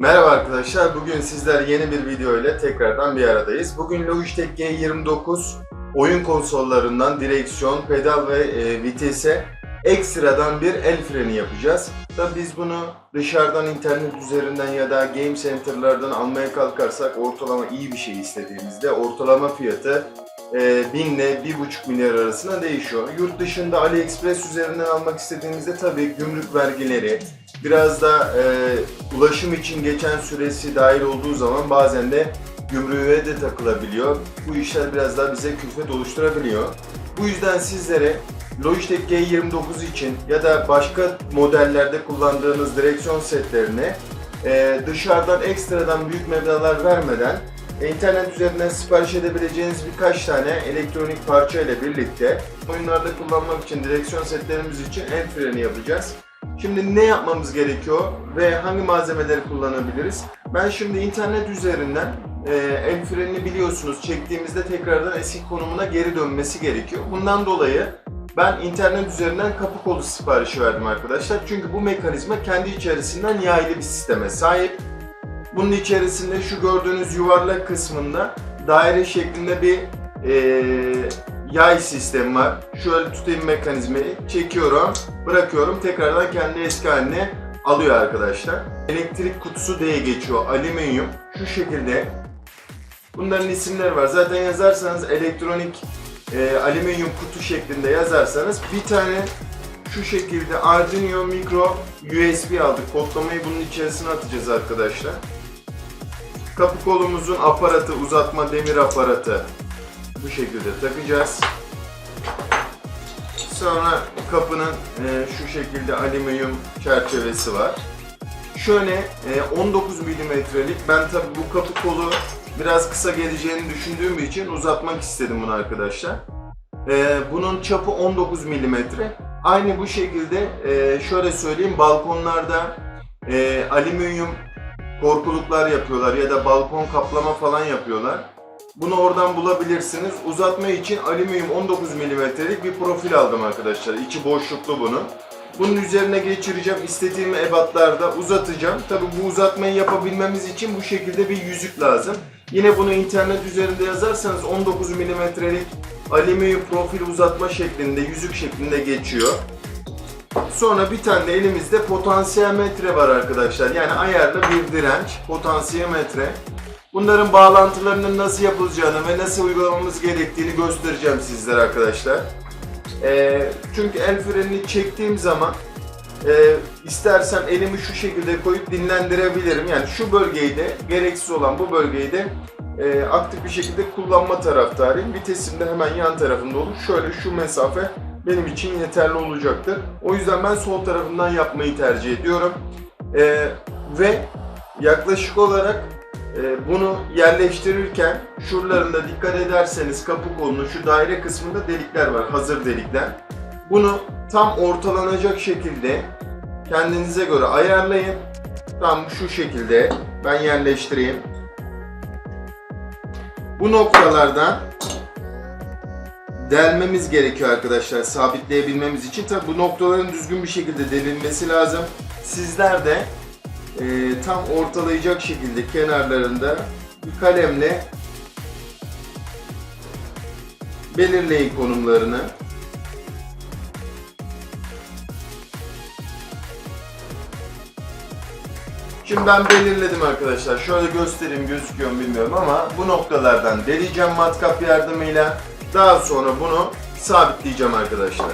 Merhaba arkadaşlar, bugün sizler yeni bir video ile tekrardan bir aradayız. Bugün Logitech G29 oyun konsollarından direksiyon, pedal ve vitese ekstradan bir el freni yapacağız. Tabi biz bunu dışarıdan internet üzerinden ya da game center'lardan almaya kalkarsak ortalama iyi bir şey istediğimizde ortalama fiyatı 1000 ile 1,5 milyar arasında değişiyor. Yurt dışında AliExpress üzerinden almak istediğimizde tabii gümrük vergileri, biraz da ulaşım için geçen süresi dahil olduğu zaman bazen de gümrüğe de takılabiliyor. Bu işler biraz daha bize külfet oluşturabiliyor. Bu yüzden sizlere Logitech G29 için ya da başka modellerde kullandığınız direksiyon setlerine dışarıdan ekstradan büyük meblağlar vermeden İnternet üzerinden sipariş edebileceğiniz birkaç tane elektronik parça ile birlikte oyunlarda kullanmak için direksiyon setlerimiz için el freni yapacağız. Şimdi ne yapmamız gerekiyor ve hangi malzemeleri kullanabiliriz? Ben şimdi internet üzerinden el frenini biliyorsunuz çektiğimizde tekrardan eski konumuna geri dönmesi gerekiyor. Bundan dolayı ben internet üzerinden kapı kolu siparişi verdim arkadaşlar. Çünkü bu mekanizma kendi içerisinden yaylı bir sisteme sahip. Bunun içerisinde şu gördüğünüz yuvarlak kısmında daire şeklinde bir yay sistemi var. Şöyle tutayım mekanizmayı, çekiyorum, bırakıyorum, tekrardan kendi eski haline alıyor arkadaşlar. Elektrik kutusu diye geçiyor, alüminyum, şu şekilde. Bunların isimleri var. Zaten yazarsanız elektronik alüminyum kutu şeklinde yazarsanız bir tane şu şekilde Arduino Micro USB aldık. Kodlamayı bunun içerisine atacağız arkadaşlar. Kapı kolumuzun aparatı, uzatma demir aparatı bu şekilde takacağız. Sonra kapının şu şekilde alüminyum çerçevesi var. Şöyle 19 milimetrelik, ben tabi bu kapı kolu biraz kısa geleceğini düşündüğüm için uzatmak istedim bunu arkadaşlar. Bunun çapı 19 milimetre. Aynı bu şekilde şöyle söyleyeyim, balkonlarda alüminyum korkuluklar yapıyorlar ya da balkon kaplama falan yapıyorlar. Bunu oradan bulabilirsiniz. Uzatma için alüminyum 19 milimetrelik bir profil aldım arkadaşlar. İçi boşluklu bunun. Bunun üzerine geçireceğim. İstediğim ebatlarda uzatacağım. Tabi bu uzatmayı yapabilmemiz için bu şekilde bir yüzük lazım. Yine bunu internet üzerinde yazarsanız 19 milimetrelik alüminyum profil uzatma şeklinde, yüzük şeklinde geçiyor. Sonra bir tane de elimizde potansiyometre var arkadaşlar. Yani ayarlı bir direnç, potansiyometre. Bunların bağlantılarının nasıl yapılacağını ve nasıl uygulamamız gerektiğini göstereceğim sizlere arkadaşlar. Çünkü el frenini çektiğim zaman istersem elimi şu şekilde koyup dinlendirebilirim. Yani şu bölgeyi de, gereksiz olan bu bölgeyi de aktif bir şekilde kullanma taraftarıyım. Vitesim de hemen yan tarafında olur. Şöyle şu mesafe benim için yeterli olacaktır. O yüzden ben sol tarafından yapmayı tercih ediyorum. Ve yaklaşık olarak bunu yerleştirirken şuralarında dikkat ederseniz kapı kolunun şu daire kısmında delikler var, hazır delikler. Bunu tam ortalanacak şekilde kendinize göre ayarlayın. Tam şu şekilde ben yerleştireyim. Bu noktalardan delmemiz gerekiyor arkadaşlar, sabitleyebilmemiz için. Tabi bu noktaların düzgün bir şekilde delinmesi lazım. Sizler de tam ortalayacak şekilde kenarlarında bir kalemle belirleyin konumlarını. Şimdi ben belirledim arkadaşlar. Şöyle göstereyim, gözüküyor mu bilmiyorum ama bu noktalardan deleceğim matkap yardımıyla. Daha sonra bunu sabitleyeceğim arkadaşlar.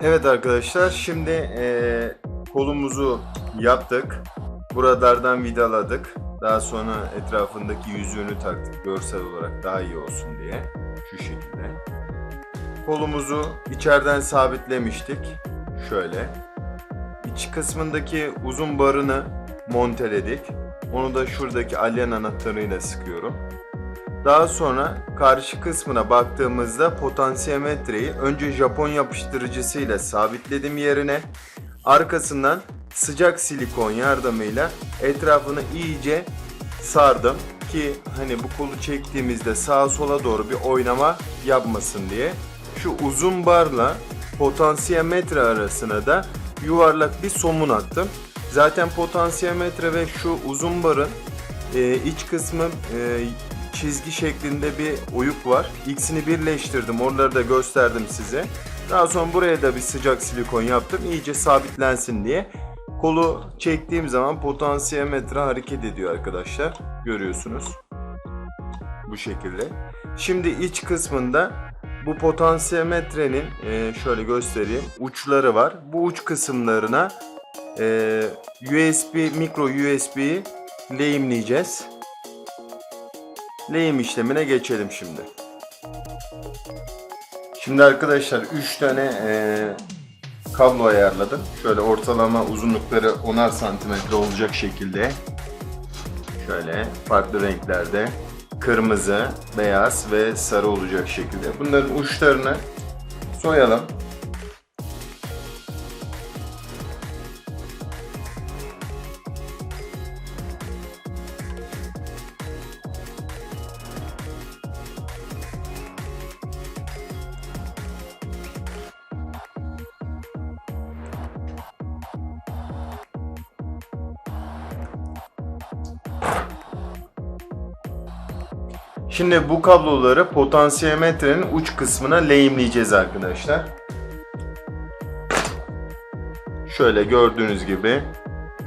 Evet arkadaşlar, şimdi kolumuzu yaptık. Buralardan vidaladık. Daha sonra etrafındaki yüzüğünü taktık görsel olarak daha iyi olsun diye. Şu şekilde. Kolumuzu içeriden sabitlemiştik. Şöyle. İç kısmındaki uzun barını monteledik. Onu da şuradaki alyan anahtarıyla sıkıyorum. Daha sonra karşı kısmına baktığımızda potansiyometreyi önce Japon yapıştırıcısıyla sabitledim yerine. Arkasından sıcak silikon yardımıyla etrafını iyice sardım ki hani bu kolu çektiğimizde sağa sola doğru bir oynama yapmasın diye. Şu uzun barla potansiyometre arasına da yuvarlak bir somun attım. Zaten potansiyometre ve şu uzun barın iç kısmı çizgi şeklinde bir oyuk var. İkisini birleştirdim. Oraları da gösterdim size. Daha sonra buraya da bir sıcak silikon yaptım. İyice sabitlensin diye. Kolu çektiğim zaman potansiyometre hareket ediyor arkadaşlar. Görüyorsunuz. Bu şekilde. Şimdi iç kısmında bu potansiyometrenin şöyle göstereyim. Uçları var. Bu uç kısımlarına micro USB'yi lehimleyeceğiz. Lehim işlemine geçelim şimdi. Şimdi arkadaşlar 3 tane kablo ayarladım. Şöyle ortalama uzunlukları 10'ar santimetre olacak şekilde. Şöyle farklı renklerde kırmızı, beyaz ve sarı olacak şekilde. Bunların uçlarını soyalım. Şimdi bu kabloları potansiyometrenin uç kısmına lehimleyeceğiz arkadaşlar. şöyle gördüğünüz gibi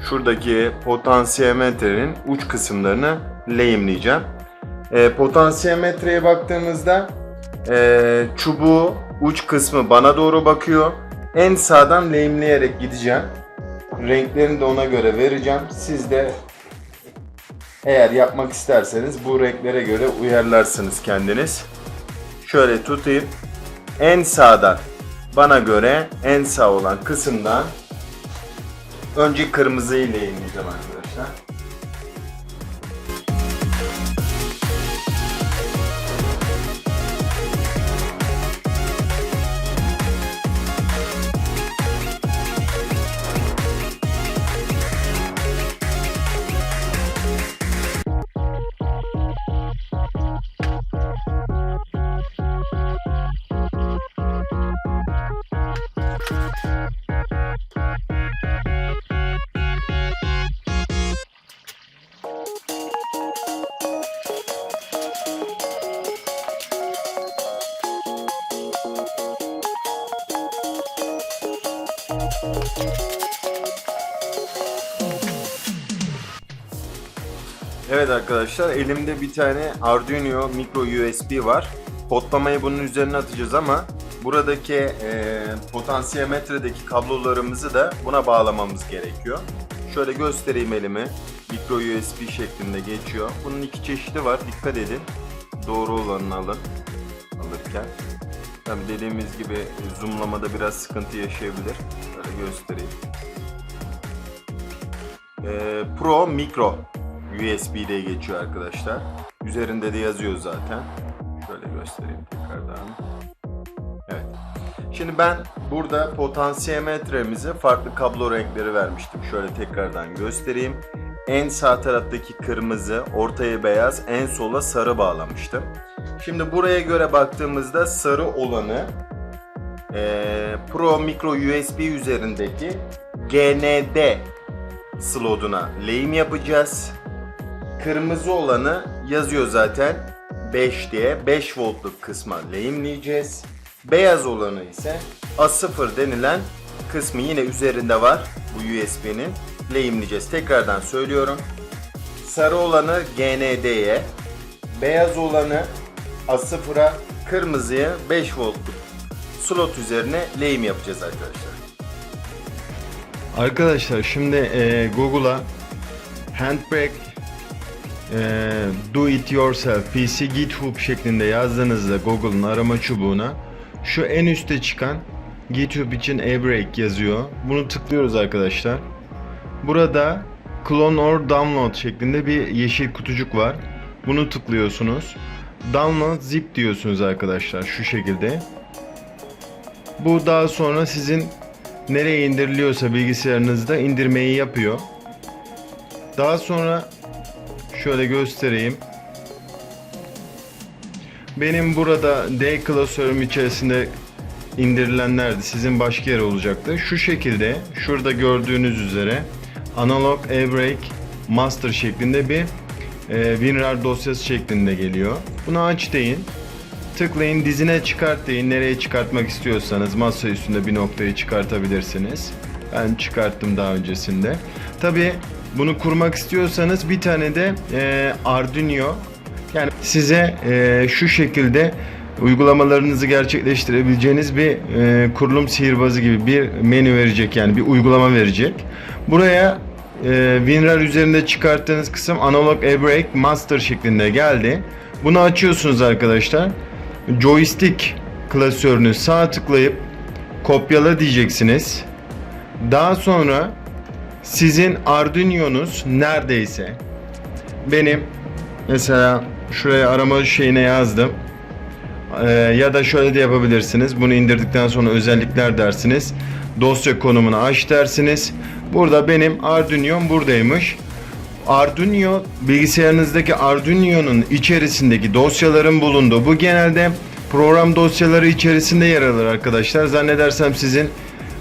şuradaki potansiyometrenin uç kısımlarını lehimleyeceğim. Potansiyometreye baktığımızda çubuğu uç kısmı bana doğru bakıyor. En sağdan lehimleyerek gideceğim. Renklerini de ona göre vereceğim. Siz de eğer yapmak isterseniz bu renklere göre uyarlarsınız kendiniz. Şöyle tutayım. En sağdan, bana göre en sağ olan kısımdan önce kırmızıyı lehimleyeceğim arkadaşlar. Evet arkadaşlar, elimde bir tane Arduino micro USB var. Kodlamayı bunun üzerine atacağız ama buradaki potansiyometredeki kablolarımızı da buna bağlamamız gerekiyor. Şöyle göstereyim elimi. Micro USB şeklinde geçiyor. Bunun iki çeşidi var. Dikkat edin. Doğru olanını alın. Alırken. Tabii dediğimiz gibi zoomlamada biraz sıkıntı yaşayabilir. Şöyle göstereyim. Pro Micro USB diye geçiyor arkadaşlar. Üzerinde de yazıyor zaten. Şöyle göstereyim tekrardan. Evet. Şimdi ben burada potansiyometremize farklı kablo renkleri vermiştim. Şöyle tekrardan göstereyim. En sağ taraftaki kırmızı, ortaya beyaz, en sola sarı bağlamıştım. Şimdi buraya göre baktığımızda sarı olanı Pro Micro USB üzerindeki GND slotuna lehim yapacağız. Kırmızı olanı yazıyor zaten 5 diye, 5 voltluk kısma lehimleyeceğiz. Beyaz olanı ise A0 denilen kısmı yine üzerinde var bu USB'nin, lehimleyeceğiz. Tekrardan söylüyorum. Sarı olanı GND'ye, beyaz olanı A0'a, kırmızıya 5 voltluk slot üzerine lehim yapacağız arkadaşlar. Arkadaşlar şimdi Google'a Handbrake Do It Yourself PC GitHub şeklinde yazdığınızda Google'ın arama çubuğuna şu en üstte çıkan GitHub için Brake yazıyor. Bunu tıklıyoruz arkadaşlar. Burada Clone or Download şeklinde bir yeşil kutucuk var. Bunu tıklıyorsunuz. Download zip diyorsunuz arkadaşlar şu şekilde. Bu daha sonra sizin nereye indiriliyorsa bilgisayarınızda indirmeyi yapıyor. Daha sonra şöyle göstereyim. Benim burada D klasörüm içerisinde indirilenlerdi. Sizin başka yere olacaktı. Şu şekilde şurada gördüğünüz üzere Analog Brake Master şeklinde bir WinRAR dosyası şeklinde geliyor. Bunu aç deyin. Tıklayın, dizine çıkart deyin. Nereye çıkartmak istiyorsanız masa üstünde bir noktayı çıkartabilirsiniz. Ben çıkarttım daha öncesinde. Tabi bunu kurmak istiyorsanız bir tane de Arduino, yani size şu şekilde uygulamalarınızı gerçekleştirebileceğiniz bir kurulum sihirbazı gibi bir menü verecek, yani bir uygulama verecek. Buraya WinRAR üzerinde çıkarttığınız kısım Analog Brake Master şeklinde geldi. Bunu açıyorsunuz arkadaşlar. Joystick klasörünü sağ tıklayıp kopyala diyeceksiniz. Daha sonra sizin Arduino'nuz neredeyse, benim mesela şuraya arama şeyine yazdım. Ya da şöyle de yapabilirsiniz. Bunu indirdikten sonra özellikler dersiniz. Dosya konumunu aç dersiniz. Burada benim Arduino'm buradaymış. Arduino, bilgisayarınızdaki Arduino'nun içerisindeki dosyaların bulunduğu, bu genelde program dosyaları içerisinde yer alır arkadaşlar. Zannedersem sizin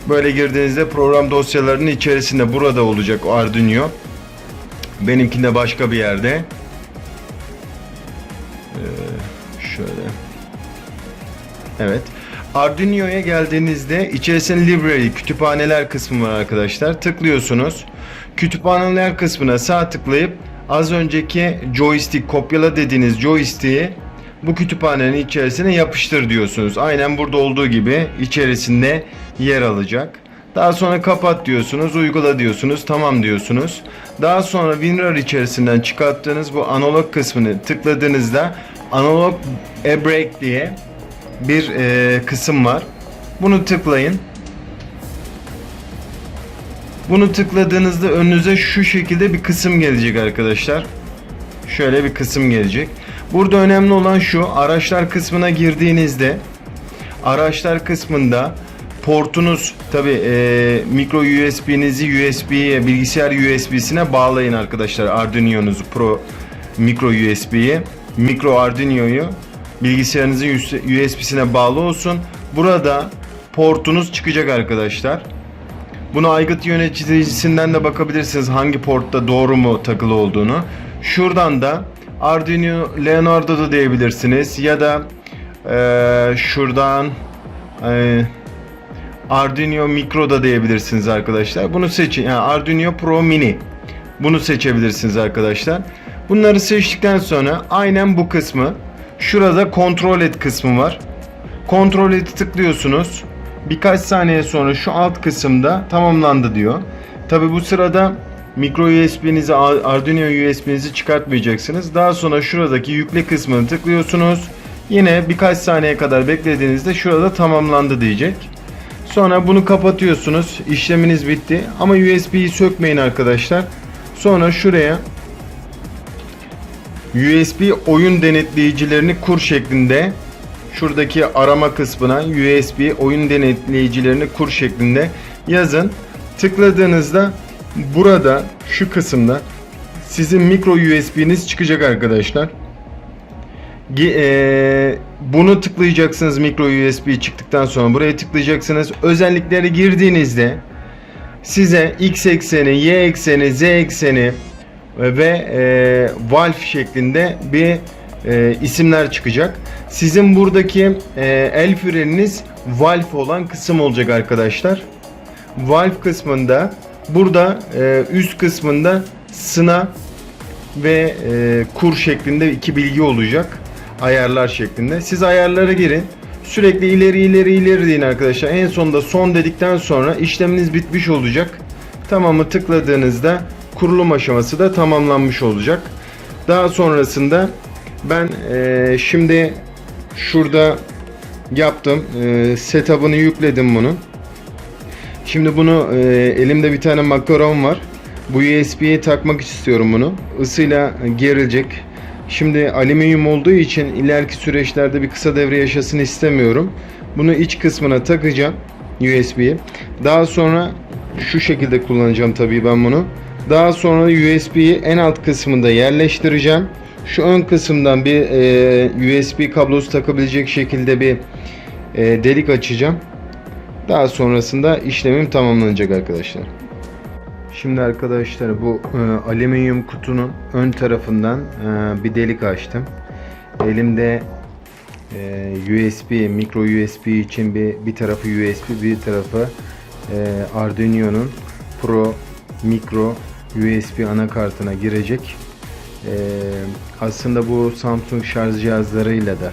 böyle girdiğinizde program dosyalarının içerisinde burada olacak o Arduino. Benimkinde başka bir yerde. Şöyle. Evet. Arduino'ya geldiğinizde içerisinde library, kütüphaneler kısmı var arkadaşlar. Tıklıyorsunuz. Kütüphaneler kısmına sağ tıklayıp az önceki joystick, kopyala dediğiniz joystick'i bu kütüphanenin içerisine yapıştır diyorsunuz. Aynen burada olduğu gibi içerisinde yer alacak. Daha sonra kapat diyorsunuz, uygula diyorsunuz, tamam diyorsunuz. Daha sonra WinRAR içerisinden çıkarttığınız bu analog kısmını tıkladığınızda analog e-break diye bir kısım var. Bunu tıklayın. Bunu tıkladığınızda önünüze şu şekilde bir kısım gelecek arkadaşlar. Şöyle bir kısım gelecek. Burada önemli olan şu: araçlar kısmına girdiğinizde araçlar kısmında portunuz, tabi micro USB'nizi USB'ye, bilgisayar USB'sine bağlayın arkadaşlar. Arduino'nuzu Pro micro USB'ye, micro Arduino'yu bilgisayarınızın USB'sine bağlı olsun. Burada portunuz çıkacak arkadaşlar. Bunu aygıt yöneticisinden de bakabilirsiniz hangi portta doğru mu takılı olduğunu. Şuradan da Arduino Leonardo da diyebilirsiniz ya da şuradan Arduino Micro da diyebilirsiniz arkadaşlar. Bunu seçin. Yani Arduino Pro Mini. Bunu seçebilirsiniz arkadaşlar. Bunları seçtikten sonra aynen bu kısmı, şurada kontrol et kısmı var. Kontrol et'i tıklıyorsunuz. Birkaç saniye sonra şu alt kısımda tamamlandı diyor. Tabi bu sırada micro USB'nizi, Arduino USB'nizi çıkartmayacaksınız. Daha sonra şuradaki yükle kısmını tıklıyorsunuz. Yine birkaç saniye kadar beklediğinizde şurada tamamlandı diyecek. Sonra bunu kapatıyorsunuz. İşleminiz bitti. Ama USB'yi sökmeyin arkadaşlar. Sonra şuraya USB oyun denetleyicilerini kur şeklinde, şuradaki arama kısmına USB oyun denetleyicilerini kur şeklinde yazın. Tıkladığınızda burada şu kısımda sizin micro USB'niz çıkacak arkadaşlar. Bunu tıklayacaksınız. Micro USB çıktıktan sonra buraya tıklayacaksınız. Özellikleri girdiğinizde size X ekseni, Y ekseni, Z ekseni ve valve şeklinde bir isimler çıkacak. Sizin buradaki el freniniz valve olan kısım olacak arkadaşlar. Valve kısmında burada üst kısmında sına ve kur şeklinde iki bilgi olacak. Ayarlar şeklinde. Siz ayarlara girin. Sürekli ileri deyin arkadaşlar. En sonunda son dedikten sonra işleminiz bitmiş olacak. Tamamı tıkladığınızda kurulum aşaması da tamamlanmış olacak. Daha sonrasında ben şimdi şurada yaptım. Setup'ını yükledim bunu. Şimdi bunu elimde bir tane makaron var. Bu USB'ye takmak istiyorum bunu. Isıyla gerilecek. Şimdi alüminyum olduğu için ileriki süreçlerde bir kısa devre yaşasın istemiyorum. Bunu iç kısmına takacağım, USB'yi. Daha sonra şu şekilde kullanacağım tabii ben bunu. Daha sonra USB'yi en alt kısmında yerleştireceğim. Şu ön kısımdan bir USB kablosu takabilecek şekilde bir delik açacağım. Daha sonrasında işlemim tamamlanacak arkadaşlar. Şimdi arkadaşlar bu alüminyum kutunun ön tarafından bir delik açtım. Elimde USB, micro USB için bir tarafı USB, bir tarafı Arduino'nun Pro Micro USB anakartına girecek. Aslında bu Samsung şarj cihazlarıyla da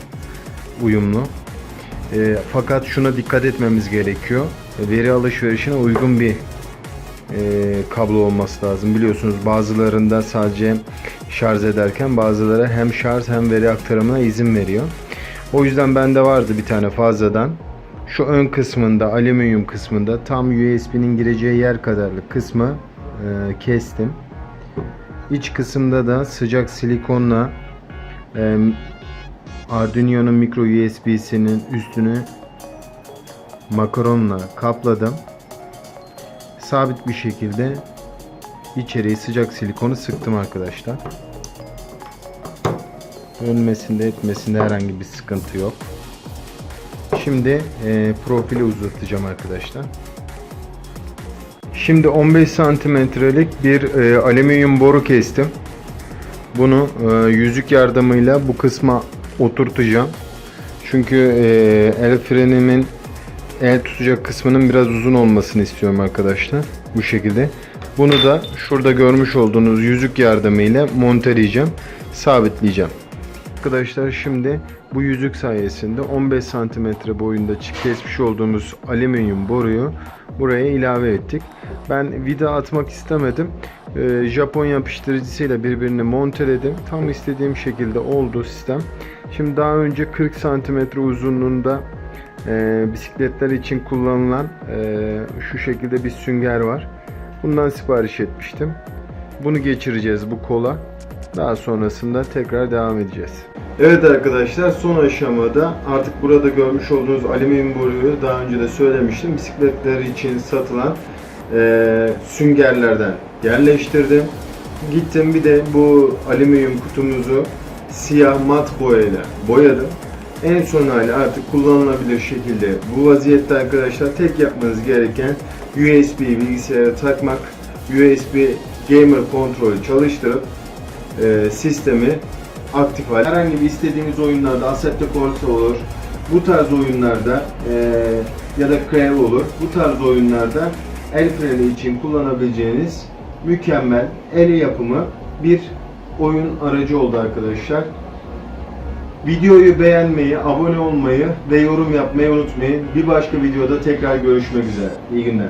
uyumlu. Fakat şuna dikkat etmemiz gerekiyor. Veri alışverişine uygun bir kablo olması lazım. Biliyorsunuz bazılarında sadece şarj ederken bazıları hem şarj hem veri aktarımına izin veriyor. O yüzden bende vardı bir tane fazladan. Şu ön kısmında, alüminyum kısmında tam USB'nin gireceği yer kadarlık kısmı kestim. İç kısımda da sıcak silikonla Arduino'nun micro USB'sinin üstünü makaronla kapladım. Sabit bir şekilde içeriye sıcak silikonu sıktım arkadaşlar. Dönmesinde etmesinde herhangi bir sıkıntı yok. Şimdi profili uzatacağım arkadaşlar. Şimdi 15 santimetrelik bir alüminyum boru kestim. Bunu yüzük yardımıyla bu kısma oturtacağım. Çünkü el frenimin el tutacak kısmının biraz uzun olmasını istiyorum arkadaşlar. Bu şekilde. Bunu da şurada görmüş olduğunuz yüzük yardımıyla monteleyeceğim. Sabitleyeceğim. Arkadaşlar şimdi bu yüzük sayesinde 15 cm boyunda kesmiş olduğumuz alüminyum boruyu buraya ilave ettik. Ben vida atmak istemedim. Japon yapıştırıcısıyla birbirini monteledim. Tam istediğim şekilde oldu sistem. Şimdi daha önce 40 cm uzunluğunda bisikletler için kullanılan şu şekilde bir sünger var. Bundan sipariş etmiştim. Bunu geçireceğiz bu kola. Daha sonrasında tekrar devam edeceğiz. Evet arkadaşlar, son aşamada artık burada görmüş olduğunuz alüminyum boruyu daha önce de söylemiştim. Bisikletler için satılan süngerlerden yerleştirdim. Gittim bir de bu alüminyum kutumuzu siyah mat boyayla boyadım. En son hali artık kullanılabilir şekilde bu vaziyette arkadaşlar. Tek yapmanız gereken USB bilgisayara takmak, USB gamer kontrolü çalıştırıp sistemi aktif hale. Herhangi bir istediğiniz oyunlarda Assetto Corsa olur, bu tarz oyunlarda ya da Crave olur, bu tarz oyunlarda el freni için kullanabileceğiniz mükemmel el yapımı bir oyun aracı oldu arkadaşlar. Videoyu beğenmeyi, abone olmayı ve yorum yapmayı unutmayın. Bir başka videoda tekrar görüşmek üzere. İyi günler.